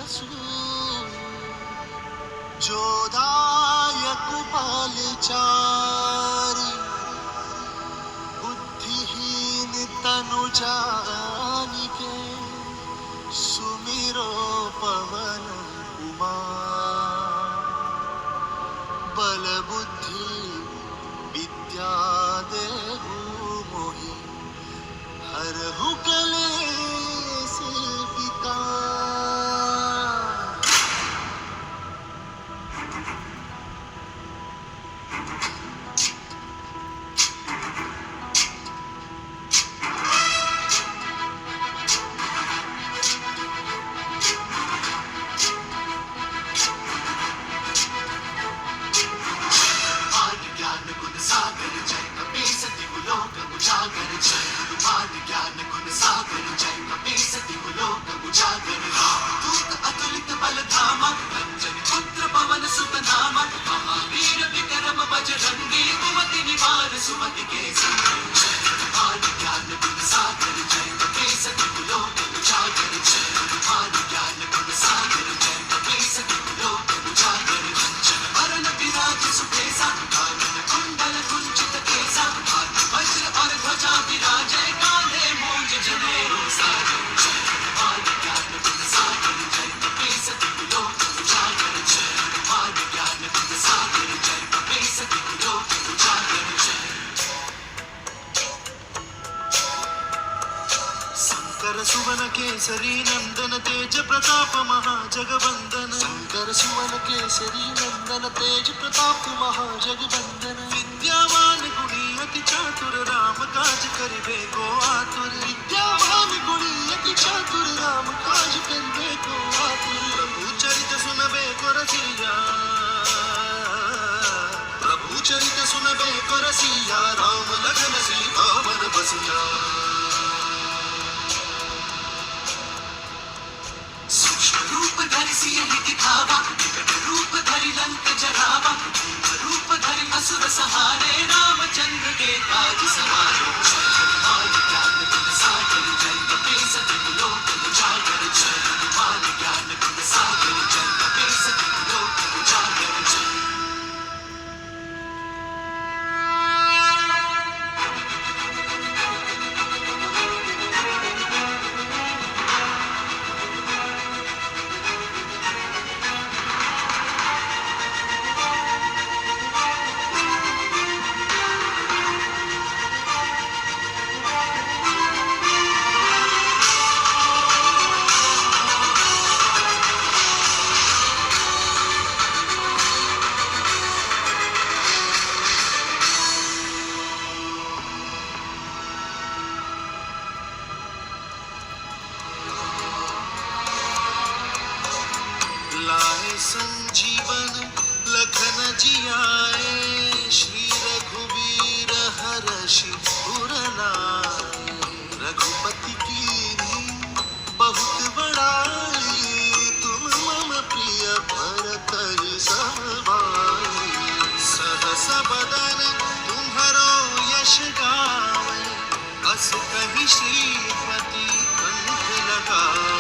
रसू जोदायक बालचारी बुद्धिहीन तनु जानिके सुमिरो पवन कुमार बल बुद्धि विद्या देहु मोहि हरहु कलेस विकार। सागर जय कपीसति कुलोक उजागर जय हनुमान ज्ञान गुण सागर जय कपीसति कुलोक उजागर रामदूत अतुलित बल धामा रंजन पुत्र पवन सुत नामा महावीर विक्रम बजरंगी कुमति निवार सुमति के संग जय हनुमान ज्ञान गुण सागर जय कपीसति कुलोक उजागर जय हनुमान ज्ञान गुण सागर जय कपीसति कुलोक उजागर कंचन वरण विराज सुकेसा कानन कुंडल कुंचित केसा वज्र और ध्वजा विराजे कांधे मूंज जनेऊ साजन जय हनुमान ज्ञान गुण सागर जय कपीसति कुलोक उजागर जय हनुमान ज्ञान गुण सागर जय कपीसति कुलोक उजागर जय। शंकर सुवन केसरी नंदन तेज प्रताप महाजगवंदन शंकर सुवन केसरी नंदन तेज प्रताप महाजगवंदन विद्यावान गुणी अति चातुर राम काज करिबे को आतुर विद्यावान गुणी अति चातुर राम काज करिबे को आतुर प्रभु चरित सुनबे को रसिया प्रभु चरित सुनबे को रसिया राम लखन सीता मन बसिया। रूप धरि सियहि दिखावा विकट रूप धरि लंक जरावा रूप धरि असुर सहारे रामचंद्र के काज सवारे जय हनुमान ज्ञान गुण सागर जय कपीसति कुलोक उजागर जय हनुमान ज्ञान गुण सागर जय कपीसति कुलोक उजागर जय। लाए संजीवन लखन जियाए श्री रघुवीर हर्षि उर लाए रघुपति कीन्ही बहुत बड़ाई तुम मम प्रिय भरत सम भाई सहस बदन तुम्हरो यश गावे अस कहि श्रीपति कंठ लगाए